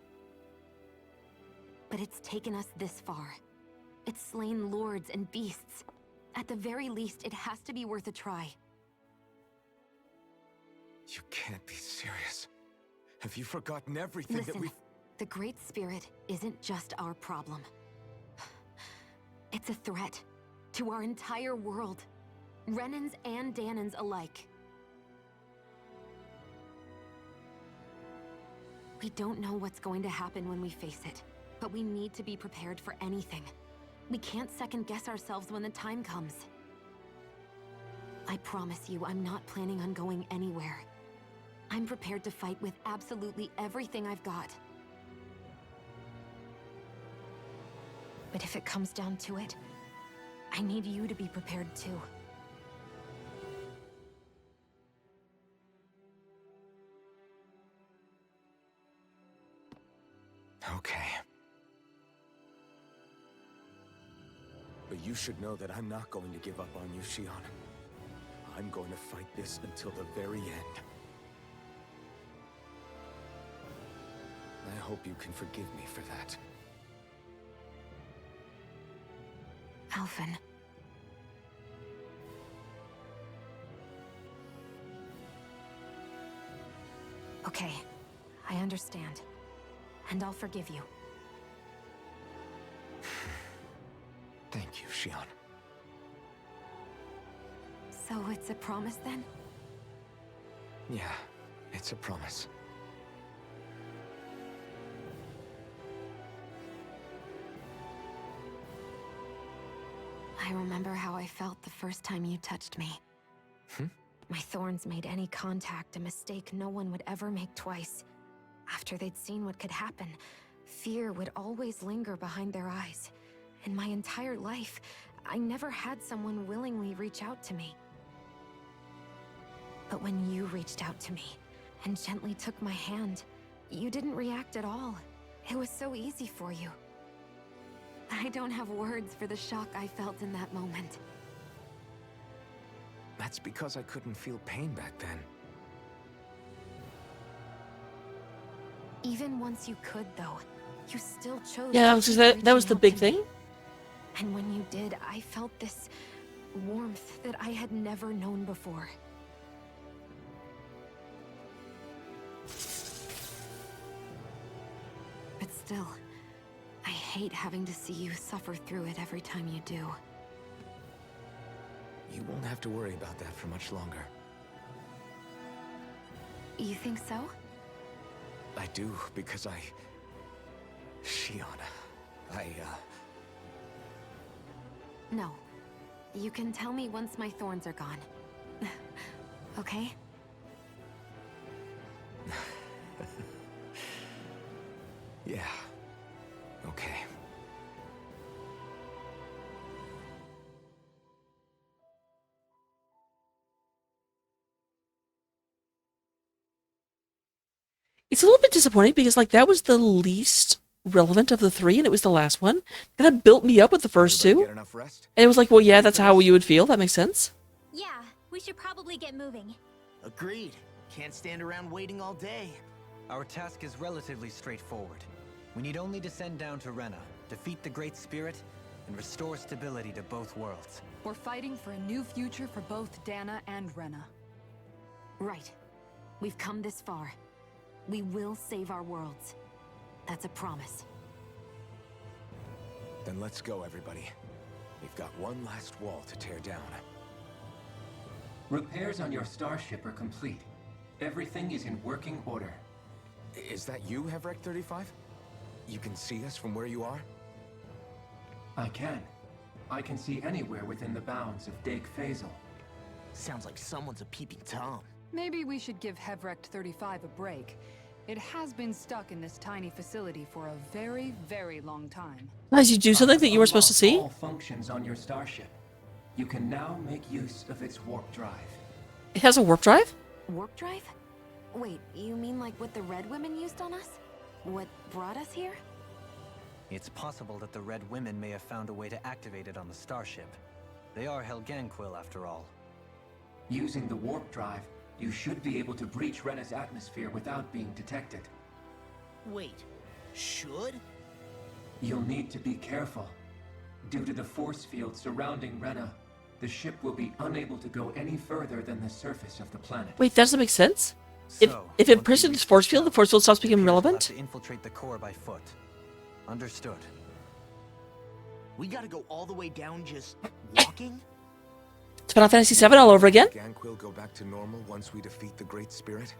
[SPEAKER 2] But it's taken us this far. It's slain lords and beasts. At the very least, it has to be worth a try.
[SPEAKER 1] You can't be serious. Have you forgotten everything that
[SPEAKER 2] Listen,
[SPEAKER 1] we've...
[SPEAKER 2] the Great Spirit isn't just our problem. It's a threat to our entire world. Renans and Danans alike. We don't know what's going to happen when we face it, but we need to be prepared for anything. We can't second-guess ourselves when the time comes. I promise you, I'm not planning on going anywhere. I'm prepared to fight with absolutely everything I've got. But if it comes down to it, I need you to be prepared too.
[SPEAKER 1] Okay. But you should know that I'm not going to give up on you, Shion. I'm going to fight this until the very end. I hope you can forgive me for that.
[SPEAKER 2] Alphen. Okay, I understand. And I'll forgive you.
[SPEAKER 1] Thank you, Shion.
[SPEAKER 2] So it's a promise then?
[SPEAKER 1] Yeah, it's a promise.
[SPEAKER 2] I remember how I felt the first time you touched me. My thorns made any contact a mistake no one would ever make twice. After they'd seen what could happen, fear would always linger behind their eyes. In my entire life, I never had someone willingly reach out to me. But when you reached out to me and gently took my hand, you didn't react at all. It was so easy for you. I don't have words for the shock I felt in that moment.
[SPEAKER 1] That's because I couldn't feel pain back then.
[SPEAKER 2] Even once you could, though, you still chose.
[SPEAKER 3] Yeah,
[SPEAKER 2] to keep
[SPEAKER 3] that was
[SPEAKER 2] reaching
[SPEAKER 3] the
[SPEAKER 2] out
[SPEAKER 3] big
[SPEAKER 2] to me.
[SPEAKER 3] thing.
[SPEAKER 2] And when you did, I felt this warmth that I had never known before. But still, I hate having to see you suffer through it every time you do.
[SPEAKER 1] You won't have to worry about that for much longer.
[SPEAKER 2] You think so?
[SPEAKER 1] I do, because Shion,
[SPEAKER 2] No. You can tell me once my thorns are gone. Okay?
[SPEAKER 1] Yeah. Okay.
[SPEAKER 3] It's a little bit disappointing because, like, that was the least relevant of the three, and it was the last one. Kind of built me up with the first
[SPEAKER 1] Everybody
[SPEAKER 3] two.
[SPEAKER 1] get enough rest?
[SPEAKER 3] And it was like, well, yeah, that's how you would feel. That makes sense.
[SPEAKER 7] Yeah, we should probably get moving.
[SPEAKER 6] Agreed. Can't stand around waiting all day.
[SPEAKER 5] Our task is relatively straightforward. We need only descend down to Rena, defeat the Great Spirit, and restore stability to both worlds.
[SPEAKER 4] We're fighting for a new future for both Dana and Rena.
[SPEAKER 2] Right. We've come this far. We will save our worlds. That's a promise.
[SPEAKER 1] Then let's go, everybody. We've got one last wall to tear down.
[SPEAKER 8] Repairs on your starship are complete. Everything is in working order.
[SPEAKER 1] Is that you, Hevrek 35? You can see us from where you are?
[SPEAKER 8] I can. I can see anywhere within the bounds of Dake Faisal.
[SPEAKER 6] Sounds like someone's a peeping Tom.
[SPEAKER 4] Maybe we should give Hevrect 35 a break. It has been stuck in this tiny facility for a very, very long time.
[SPEAKER 3] As you do something that you were supposed to see.
[SPEAKER 8] All functions on your starship. You can now make use of its warp drive.
[SPEAKER 3] It has a warp drive?
[SPEAKER 2] Warp drive? Wait, you mean like what the Red Women used on us? What brought us here?
[SPEAKER 5] It's possible that the Red Women may have found a way to activate it on the starship. They are Helganquil, after all.
[SPEAKER 8] Using the warp drive, you should be able to breach Rena's atmosphere without being detected.
[SPEAKER 6] Wait, should?
[SPEAKER 8] You'll need to be careful. Due to the force field surrounding Rena, the ship will be unable to go any further than the surface of the planet.
[SPEAKER 3] Wait, that doesn't make sense. If
[SPEAKER 5] So,
[SPEAKER 3] it
[SPEAKER 5] once you
[SPEAKER 3] impresses
[SPEAKER 5] reach
[SPEAKER 3] the force field, the
[SPEAKER 5] south,
[SPEAKER 3] force field stops
[SPEAKER 5] it
[SPEAKER 3] becoming
[SPEAKER 5] appears we'll have
[SPEAKER 3] relevant?
[SPEAKER 5] to infiltrate the core by foot. Understood.
[SPEAKER 6] We gotta go all the way down just walking?
[SPEAKER 3] It's Final Fantasy VII all over again?
[SPEAKER 1] Ganquil go back to normal once we defeat the Great Spirit?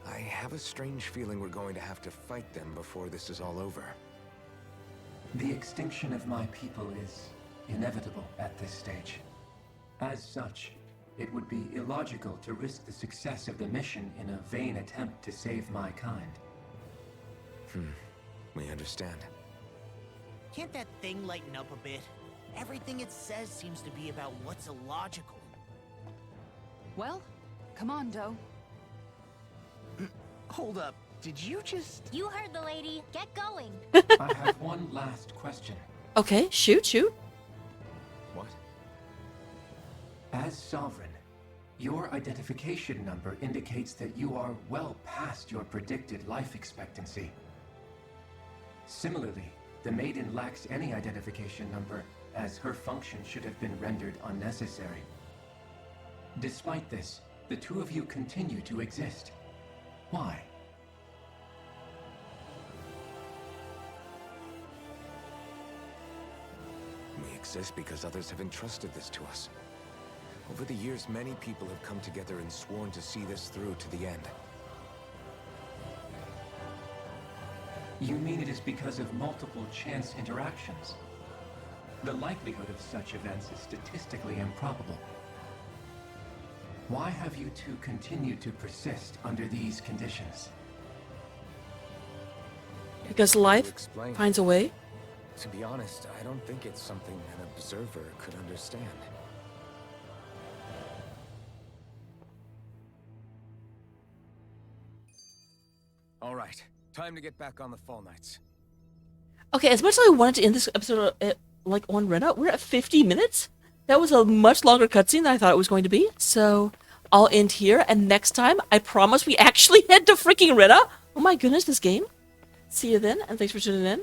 [SPEAKER 1] I have a strange feeling we're going to have to fight them before this is all over.
[SPEAKER 8] The extinction of my people is inevitable at this stage. As such, it would be illogical to risk the success of the mission in a vain attempt to save my kind.
[SPEAKER 1] We understand.
[SPEAKER 6] Can't that thing lighten up a bit? Everything it says seems to be about what's illogical.
[SPEAKER 4] Well, come on, Doe.
[SPEAKER 6] Hold up, did you just...
[SPEAKER 7] You heard the lady. Get going.
[SPEAKER 8] I have one last question.
[SPEAKER 3] Okay, shoot.
[SPEAKER 1] What?
[SPEAKER 8] As Sovereign, your identification number indicates that you are well past your predicted life expectancy. Similarly, the Maiden lacks any identification number, as her function should have been rendered unnecessary. Despite this, the two of you continue to exist. Why?
[SPEAKER 1] We exist because others have entrusted this to us. Over the years, many people have come together and sworn to see this through to the end.
[SPEAKER 8] You mean it is because of multiple chance interactions? The likelihood of such events is statistically improbable. Why have you two continued to persist under these conditions?
[SPEAKER 3] Because
[SPEAKER 1] To
[SPEAKER 3] life
[SPEAKER 1] explain,
[SPEAKER 3] finds a way.
[SPEAKER 1] to be honest, I don't think it's something an observer could understand. All right, time to get back on the Fall Knights.
[SPEAKER 3] Okay, as much as I wanted to end this episode like on Rena, we're at 50 minutes. That was a much longer cutscene than I thought it was going to be. So I'll end here, and next time I promise we actually head to freaking Rena. Oh my goodness, this game. See you then, and thanks for tuning in.